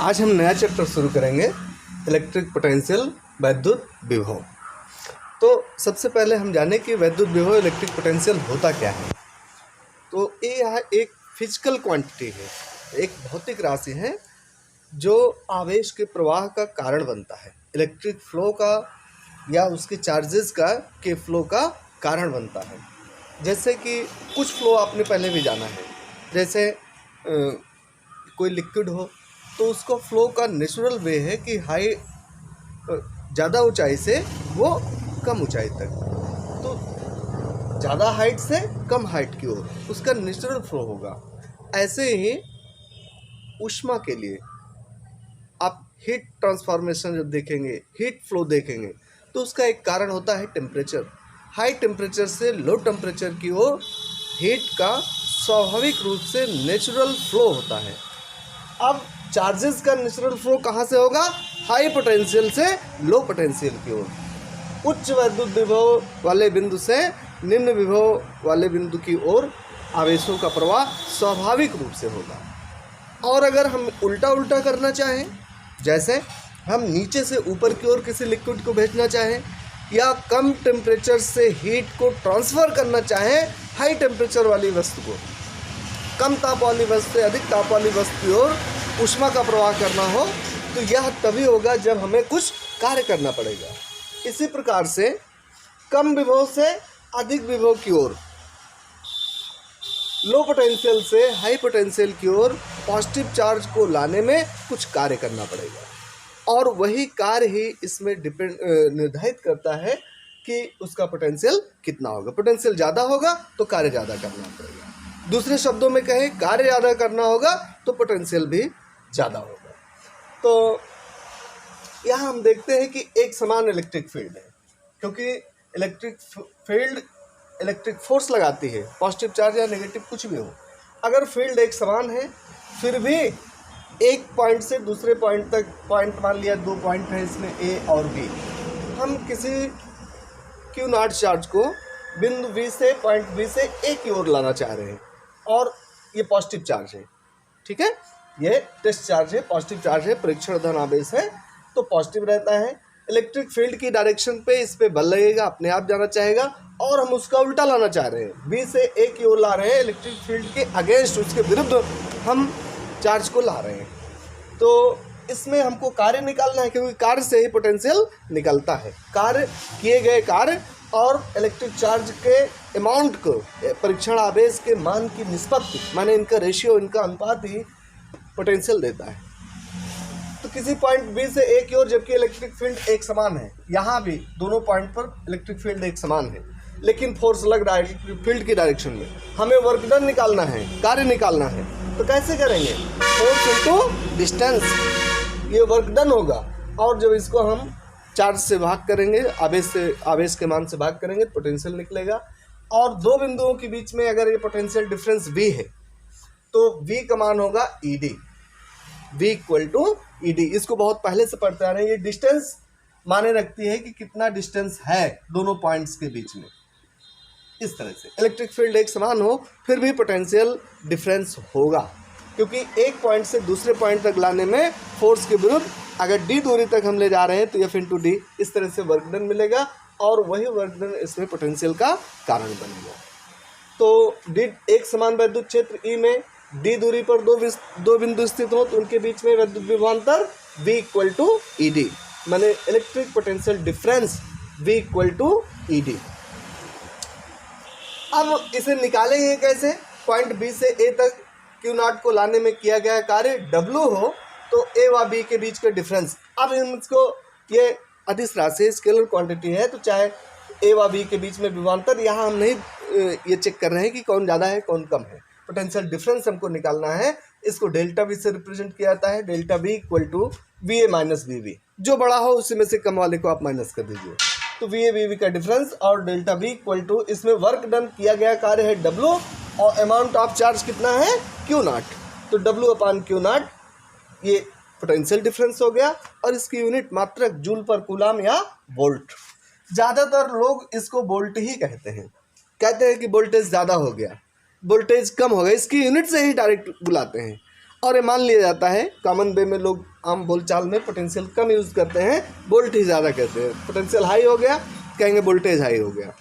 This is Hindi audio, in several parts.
आज हम नया चैप्टर शुरू करेंगे, इलेक्ट्रिक पोटेंशियल, वैद्युत विभव। तो सबसे पहले हम जानें कि वैद्युत विभव, इलेक्ट्रिक पोटेंशियल होता क्या है। तो ये यहाँ एक फिजिकल क्वांटिटी है, एक भौतिक राशि है जो आवेश के प्रवाह का कारण बनता है, इलेक्ट्रिक फ्लो का या उसके चार्जेस का के फ्लो का कारण बनता है। जैसे कि कुछ फ्लो आपने पहले भी जाना है, जैसे कोई लिक्विड हो तो उसका फ्लो का नेचुरल वे है कि ज़्यादा ऊंचाई से वो कम ऊंचाई तक, तो ज़्यादा हाइट से कम हाइट की ओर उसका नेचुरल फ्लो होगा। ऐसे ही ऊष्मा के लिए आप हीट ट्रांसफॉर्मेशन जब देखेंगे, हीट फ्लो देखेंगे, तो उसका एक कारण होता है टेम्परेचर। हाई टेम्परेचर से लो टेम्परेचर की ओर हीट का स्वाभाविक रूप से नेचुरल फ्लो होता है। अब चार्जेस का नेचुरल फ्लो कहाँ से होगा? हाई पोटेंशियल से लो पोटेंशियल की ओर, उच्च वैद्युत विभव वाले बिंदु से निम्न विभव वाले बिंदु की ओर आवेशों का प्रवाह स्वाभाविक रूप से होगा। और अगर हम उल्टा करना चाहें, जैसे हम नीचे से ऊपर की ओर किसी लिक्विड को भेजना चाहें या कम टेम्परेचर से हीट को ट्रांसफ़र करना चाहें हाई टेम्परेचर वाली वस्तु को कम ताप वाली वस्तु से अधिक ताप वाली वस्तु की ओर ऊष्मा का प्रवाह करना हो, तो यह तभी होगा जब हमें कुछ कार्य करना पड़ेगा। इसी प्रकार से कम विभव से अधिक विभव की ओर, लो पोटेंशियल से हाई पोटेंशियल की ओर पॉजिटिव चार्ज को लाने में कुछ कार्य करना पड़ेगा, और वही कार्य ही इसमें निर्धारित करता है कि उसका पोटेंशियल कितना होगा। पोटेंशियल ज़्यादा होगा तो कार्य ज़्यादा करना पड़ेगा। दूसरे शब्दों में कहें, कार्य ज़्यादा करना होगा तो पोटेंशियल भी ज़्यादा होगा। तो यहाँ हम देखते हैं कि एक समान इलेक्ट्रिक फील्ड है, क्योंकि इलेक्ट्रिक फील्ड इलेक्ट्रिक फोर्स लगाती है, पॉजिटिव चार्ज या नेगेटिव कुछ भी हो। अगर फील्ड एक समान है, फिर भी एक पॉइंट से दूसरे पॉइंट तक, पॉइंट मान लिया 2 पॉइंट है इसमें ए और बी, हम किसी क्यू नॉट चार्ज को बिंदु बी से, पॉइंट बी से ए की ओर लाना चाह रहे हैं, और ये पॉजिटिव चार्ज है, ठीक है, ये टेस्ट चार्ज है, पॉजिटिव चार्ज है, परीक्षण धन आवेश है, तो पॉजिटिव रहता है। इलेक्ट्रिक फील्ड की डायरेक्शन पे इस पे बल लगेगा, अपने आप जाना चाहेगा, और हम उसका उल्टा लाना चाह रहे हैं, बी से ए की ओर ला रहे हैं, इलेक्ट्रिक फील्ड के अगेंस्ट, उसके विरुद्ध हम चार्ज को ला रहे हैं। तो इसमें हमको कार्य निकालना है, क्योंकि कार्य से ही पोटेंशियल निकलता है। कार्य, किए गए कार्य और इलेक्ट्रिक चार्ज के अमाउंट को, परीक्षण आवेश के मान की निष्पत्ति, माने इनका रेशियो, इनका अनुपात ही पोटेंशियल देता है। तो किसी पॉइंट बी से ए की ओर जबकि इलेक्ट्रिक फील्ड एक समान है, यहाँ भी दोनों पॉइंट पर इलेक्ट्रिक फील्ड एक समान है, लेकिन फोर्स लग रहा है इलेक्ट्रिक फील्ड की डायरेक्शन में, हमें वर्क डन निकालना है, कार्य निकालना है, तो कैसे करेंगे? फोर्स इनटू डिस्टेंस, ये वर्क डन होगा। और जब इसको हम चार्ज से भाग करेंगे, आवेश के मान से भाग करेंगे, तो पोटेंशियल निकलेगा। और दो बिंदुओं के बीच में अगर ये पोटेंशियल डिफरेंस V है, तो V का मान होगा ED, V equal to ED। इसको बहुत पहले से पढ़ते आ रहे हैं। ये डिस्टेंस माने रखती है कि कितना डिस्टेंस है दोनों पॉइंट्स के बीच में। इस तरह से इलेक्ट्रिक फील्ड एक समान हो, फिर भी पोटेंशियल डिफरेंस होगा, क्योंकि एक पॉइंट से दूसरे पॉइंट तक लाने में फोर्स के विरुद्ध अगर D दूरी तक हम ले जा रहे हैं तो F इंटू डी, इस तरह से वर्क डन मिलेगा, और वही वर्क डन इसमें पोटेंशियल का कारण बनेगा। तो D, एक समान वैद्युत क्षेत्र E में D दूरी पर दो बिंदु स्थित हो, तो उनके बीच में वैद्युत विभवांतर V इक्वल टू ED, माने electric potential difference V equal to ED। अब इसे निकालेंगे कैसे? पॉइंट B से A तक क्यू नॉट को लाने में किया गया कार्य W हो, तो A व B के बीच का डिफरेंस, अब हम इसको, ये अदिश राशि स्केलर क्वांटिटी है, तो चाहे A व B के बीच में विभवांतर, यहाँ हम नहीं ये चेक कर रहे हैं कि कौन ज़्यादा है कौन कम है, पोटेंशियल डिफरेंस हमको निकालना है। इसको डेल्टा V से रिप्रेजेंट किया जाता है, delta V equal to VA minus VB, जो बड़ा हो उसी में से कम वाले को आप माइनस कर दीजिए, तो VA VB का डिफरेंस, और डेल्टा V इक्वल टू, इसमें वर्क डन किया गया कार्य है W, और अमाउंट ऑफ चार्ज कितना है? Q नॉट, तो W अपान Q नॉट, ये पोटेंशियल डिफरेंस हो गया। और इसकी यूनिट मात्रक जूल पर कूलाम या वोल्ट। ज़्यादातर लोग इसको वोल्ट ही कहते हैं कि वोल्टेज ज़्यादा हो गया, वोल्टेज कम हो गया, इसकी यूनिट से ही डायरेक्ट बुलाते हैं। और ये मान लिया जाता है, कॉमन वे में लोग आम बोलचाल में पोटेंशियल कम यूज़ करते हैं, वोल्ट ही ज़्यादा कहते हैं। पोटेंशियल हाई हो गया, कहेंगे वोल्टेज हाई हो गया।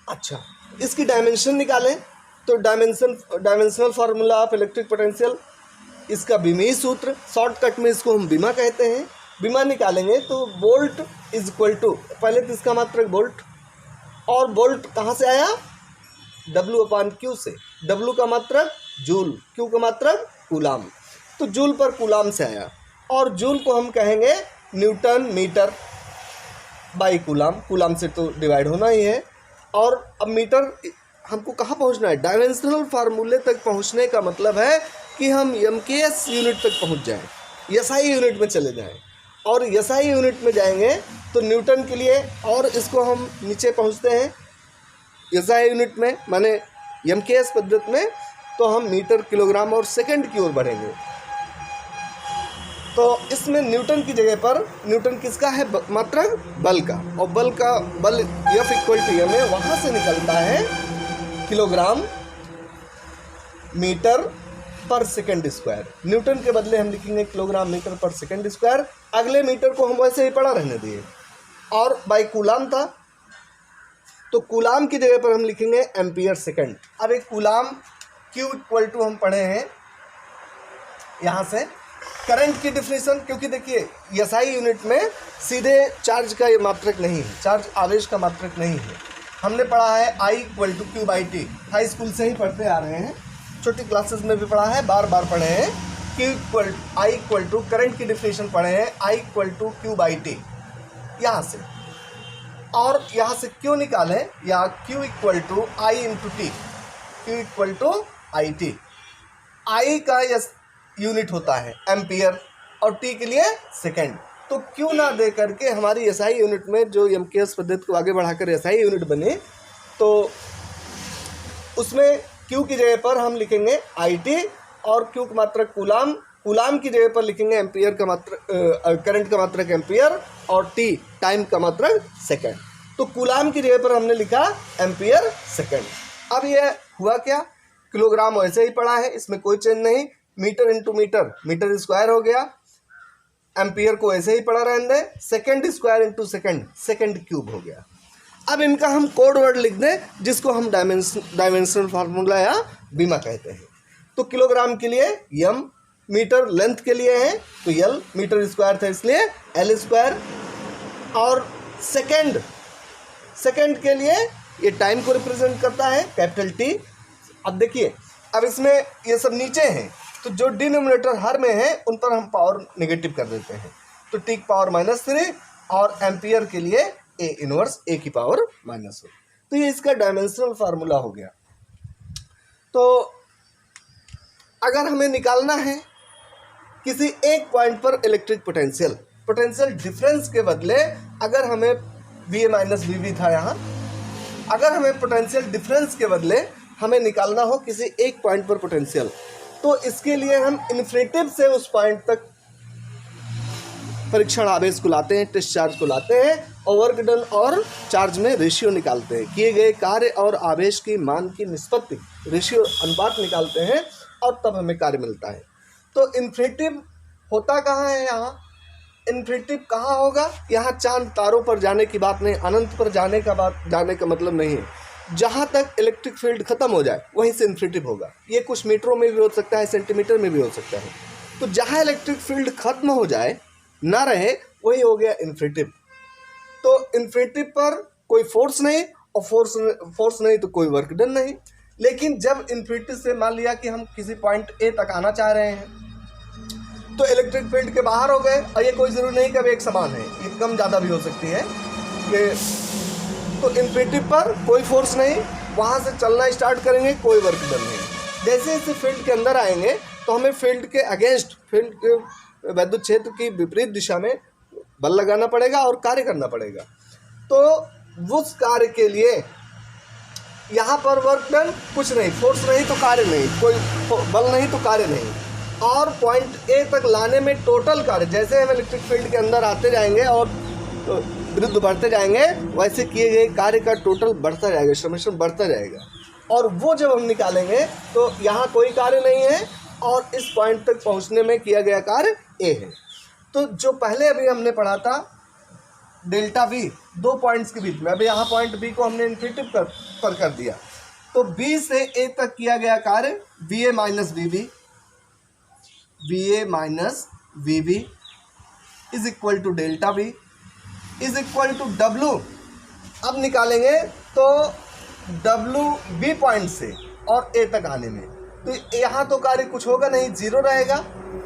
अच्छा, इसकी डायमेंशन निकालें तो dimensional formula of electric potential, इसका बीमी सूत्र, शॉर्टकट में इसको हम बीमा कहते हैं। बीमा निकालेंगे तो वोल्ट इज इक्वल टू, पहले तो इसका मात्रक वोल्ट, और वोल्ट कहाँ से आया, W/Q से। W का मात्रक जूल, Q का मात्रक कूलाम, तो जूल पर कूलाम से आया। और जूल को हम कहेंगे newton metre by coulomb, coulomb से तो डिवाइड होना ही है। और अब मीटर हमको कहाँ पहुँचना है, डायमेंशनल फार्मूले तक पहुँचने का मतलब है कि हम MKS यूनिट तक पहुँच जाएं, SI यूनिट में चले जाएं। और SI यूनिट में जाएंगे तो न्यूटन के लिए, और इसको हम नीचे पहुँचते हैं SI यूनिट में, माने MKS पद्धति में, तो हम मीटर, किलोग्राम और सेकंड की ओर बढ़ेंगे। तो इसमें न्यूटन की जगह पर, न्यूटन किसका है, मात्रक बल का, और बल F=m है, वहाँ से निकलता है किलोग्राम मीटर पर सेकंड स्क्वायर। न्यूटन के बदले हम लिखेंगे किलोग्राम मीटर पर सेकंड स्क्वायर। अगले मीटर को हम वैसे ही पड़ा रहने दिए, और बाई कूलाम था तो कूलाम की जगह पर हम लिखेंगे एम्पियर सेकंड। अब एक कूलाम Q= हम पढ़े हैं यहाँ से, करंट की डिफिनीशन, क्योंकि देखिए SI यूनिट में सीधे चार्ज का ये मात्रक नहीं है, चार्ज आवेश का मात्रक नहीं है। हमने पढ़ा है I=Q/T, हाई स्कूल से ही पढ़ते आ रहे हैं, छोटी क्लासेस में भी पढ़ा है, बार बार पढ़े हैं। I= करंट की डिफिनीशन पढ़े हैं, I=Q/T यहाँ से, और यहाँ से Q निकालें, या Q=I×T, Q=IT। I का यूनिट होता है एम्पियर, और T के लिए सेकंड। तो Q ना दे करके हमारी SI यूनिट में, जो MKS पद्धति को आगे बढ़ाकर SI यूनिट बने, तो उसमें Q की जगह पर हम लिखेंगे IT, और Q का मात्रक कूलाम, कूलाम की जगह पर लिखेंगे एम्पियर का मात्रक, करंट का मात्रक एम्पियर, और T टाइम का मात्रक सेकंड। तो कूलाम की जगह पर हमने लिखा एम्पियर सेकंड। अब ये हुआ क्या, किलोग्राम वैसे ही पड़ा है, इसमें कोई चेंज नहीं, metre into metre, metre square हो गया, एम्पियर को ऐसे ही पड़ा रहने दें, second square into second, second cube हो गया। अब इनका हम कोड वर्ड लिख दें, जिसको हम डायमेंशनल फार्मूला या बीमा कहते हैं। तो किलोग्राम के लिए M, मीटर लेंथ के लिए है तो L, मीटर स्क्वायर था इसलिए L², और सेकंड के लिए ये टाइम को रिप्रेजेंट करता है, कैपिटल T। अब देखिए, अब इसमें ये सब नीचे हैं, तो जो डिनोमिनेटर हर में है उन पर हम पावर नेगेटिव कर देते हैं, तो T की पावर -3, और एम्पियर के लिए A−1 A की पावर -1। तो ये इसका डायमेंशनल फार्मूला हो गया। तो अगर हमें निकालना है किसी एक पॉइंट पर इलेक्ट्रिक पोटेंशियल डिफरेंस के बदले, अगर हमें VA-VB था यहाँ, अगर हमें पोटेंशियल डिफरेंस के बदले हमें निकालना हो किसी एक पॉइंट पर पोटेंशियल, तो इसके लिए हम इन्फिनिटिव से उस पॉइंट तक परीक्षण आवेश को लाते हैं, टेस्ट चार्ज को लाते हैं, और वर्क डन और चार्ज में रेशियो निकालते हैं, किए गए कार्य और आवेश की मान की निष्पत्ति, रेशियो अनुपात निकालते हैं, और तब हमें कार्य मिलता है। तो इन्फिनिटिव होता कहाँ है, यहाँ इन्फिनिटिव कहाँ होगा, यहाँ चांद तारों पर जाने की बात नहीं, अनंत पर जाने का मतलब नहीं है। जहाँ तक इलेक्ट्रिक फील्ड खत्म हो जाए वहीं से इन्फिनिटिव होगा। ये कुछ मीटरों में भी हो सकता है, सेंटीमीटर में भी हो सकता है। तो जहाँ इलेक्ट्रिक फील्ड खत्म हो जाए, ना रहे, वही हो गया इन्फिनिटिव। तो इन्फिनिटिव पर कोई फोर्स नहीं, और फोर्स नहीं तो कोई वर्क डन नहीं। लेकिन जब इन्फिनिटी से मान लिया कि हम किसी पॉइंट A तक आना चाह रहे हैं, तो इलेक्ट्रिक फील्ड के बाहर हो गए, और ये कोई ज़रूरी नहीं कि अब एक समान है, ये कम ज़्यादा भी हो सकती है। तो इन्फिनिटी पर कोई फोर्स नहीं, वहाँ से चलना स्टार्ट करेंगे, कोई वर्क डन नहीं। जैसे जैसे फील्ड के अंदर आएंगे तो हमें फील्ड के अगेंस्ट, फील्ड के वैद्युत क्षेत्र की विपरीत दिशा में बल लगाना पड़ेगा और कार्य करना पड़ेगा। तो उस कार्य के लिए यहाँ पर वर्क डन कुछ नहीं, फोर्स नहीं तो कार्य नहीं, कोई बल नहीं तो कार्य नहीं। और पॉइंट A तक लाने में टोटल कार्य, जैसे हम इलेक्ट्रिक फील्ड के अंदर आते जाएंगे और विरुद्ध बढ़ते जाएंगे, वैसे किए गए कार्य का टोटल बढ़ता जाएगा, समेशन बढ़ता जाएगा। और वो जब हम निकालेंगे तो यहाँ कोई कार्य नहीं है, और इस पॉइंट तक पहुंचने में किया गया कार्य ए है। तो जो पहले अभी हमने पढ़ा था डेल्टा वी, दो पॉइंट्स के बीच में, अभी यहाँ पॉइंट बी को हमने इन्फिनिटिव पर कर दिया, तो बी से ए तक किया गया कार्य V A minus V B, V A minus V B is equal to delta V is equal to W. अब निकालेंगे तो डब्लू बी पॉइंट से और ए तक आने में, तो यहाँ तो कार्य कुछ होगा नहीं, जीरो रहेगा,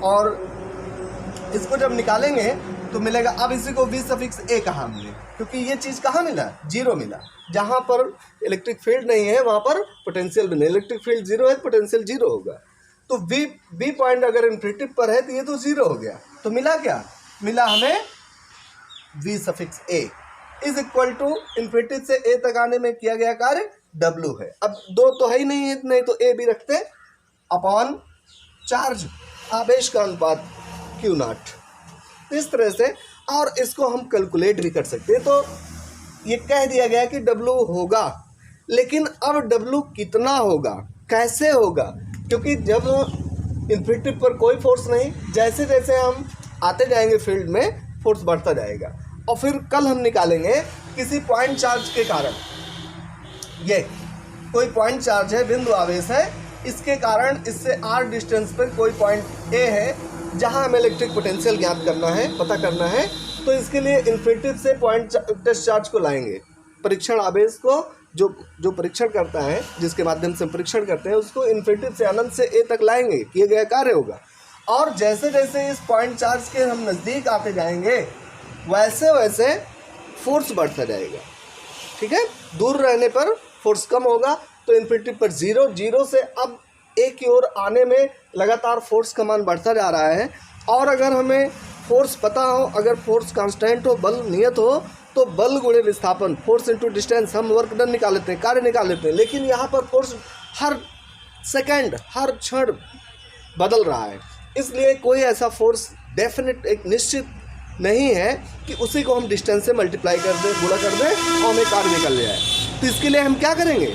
और इसको जब निकालेंगे तो मिलेगा। अब इसी को वी सफिक्स ए कहा हमने, क्योंकि ये चीज़ कहाँ मिला, जीरो मिला। जहाँ पर इलेक्ट्रिक फील्ड नहीं है वहाँ पर पोटेंशियल भी नहीं, इलेक्ट्रिक फील्ड जीरो है, पोटेंशियल जीरो होगा। तो बी पॉइंट अगर इन्फिनिटिव पर है तो ये तो जीरो हो गया, तो मिला क्या, मिला हमें V suffix A is equal to infinitive से ए तक आने में किया गया कार्य डब्लू है। अब दो तो है ही नहीं है, नहीं तो ए भी रखते अपॉन चार्ज, आवेश का अनुपात क्यू नॉट, इस तरह से। और इसको हम कैलकुलेट भी कर सकते हैं। तो ये कह दिया गया कि डब्लू होगा, लेकिन अब डब्लू कितना होगा, कैसे होगा, क्योंकि जब इन्फिनिटिव पर कोई फोर्स नहीं, जैसे जैसे हम आते जाएंगे फील्ड में फोर्स बढ़ता जाएगा। और फिर कल हम निकालेंगे किसी पॉइंट चार्ज के कारण, ये कोई पॉइंट चार्ज है, बिंदु आवेश है, इसके कारण इससे आर डिस्टेंस पर कोई पॉइंट ए है जहां हमें इलेक्ट्रिक पोटेंशियल ज्ञात करना है, पता करना है। तो इसके लिए इन्फिनिटिव से पॉइंट टेस्ट चार्ज को लाएंगे, परीक्षण आवेश को, जो परीक्षण करता है, जिसके माध्यम से परीक्षण करते हैं, उसको इन्फिनिटिव से अनंत से ए तक लाएंगे, किया गया कार्य होगा। और जैसे जैसे इस पॉइंट चार्ज के हम नज़दीक आते जाएंगे वैसे वैसे फोर्स बढ़ता जाएगा, ठीक है। दूर रहने पर फोर्स कम होगा, तो इन्फिनिटिव पर जीरो, जीरो से अब ए की ओर आने में लगातार फोर्स का मान बढ़ता जा रहा है। और अगर हमें फोर्स पता हो, अगर फोर्स कांस्टेंट हो, बल नियत हो, तो बल गुणे विस्थापन, फोर्स इनटू डिस्टेंस, हम वर्क डन निकाल लेते हैं, कार्य निकाल लेते हैं। लेकिन यहाँ पर फोर्स हर सेकंड, हर क्षण बदल रहा है, इसलिए कोई ऐसा फोर्स डेफिनेट, एक निश्चित नहीं है कि उसी को हम डिस्टेंस से मल्टीप्लाई कर दें, गुणा कर दें और हमें कार्य निकल जाए। तो इसके लिए हम क्या करेंगे,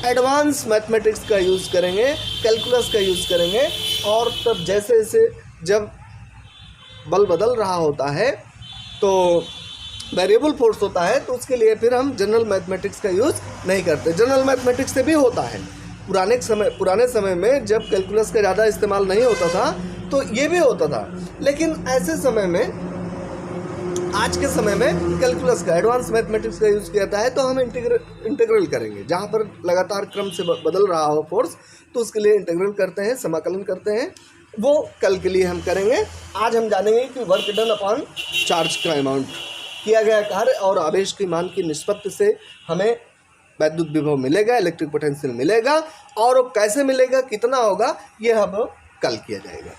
एडवांस मैथमेटिक्स का यूज़ करेंगे, कैलकुलस का यूज़ करेंगे। और तब जैसे जैसे जब बल बदल रहा होता है तो वेरिएबल फोर्स होता है, तो उसके लिए फिर हम जनरल मैथमेटिक्स का यूज़ नहीं करते। जनरल मैथमेटिक्स से भी होता है, पुराने समय में जब कैलकुलस का ज़्यादा इस्तेमाल नहीं होता था तो ये भी होता था। लेकिन ऐसे समय में, आज के समय में कैलकुलस का, एडवांस मैथमेटिक्स का यूज़ किया जाता है। तो हम इंटीग्रल करेंगे, जहाँ पर लगातार क्रम से बदल रहा हो फोर्स, तो उसके लिए इंटीग्रल करते हैं, समाकलन करते हैं, वो कल के लिए हम करेंगे। आज हम जानेंगे कि वर्क डन अपॉन चार्ज का अमाउंट, किया गया कार्य और आवेश की मान की निष्पत्ति से हमें वैद्युत विभव मिलेगा, इलेक्ट्रिक पोटेंशियल मिलेगा, और कैसे मिलेगा, कितना होगा, ये हम कल किया जाएगा।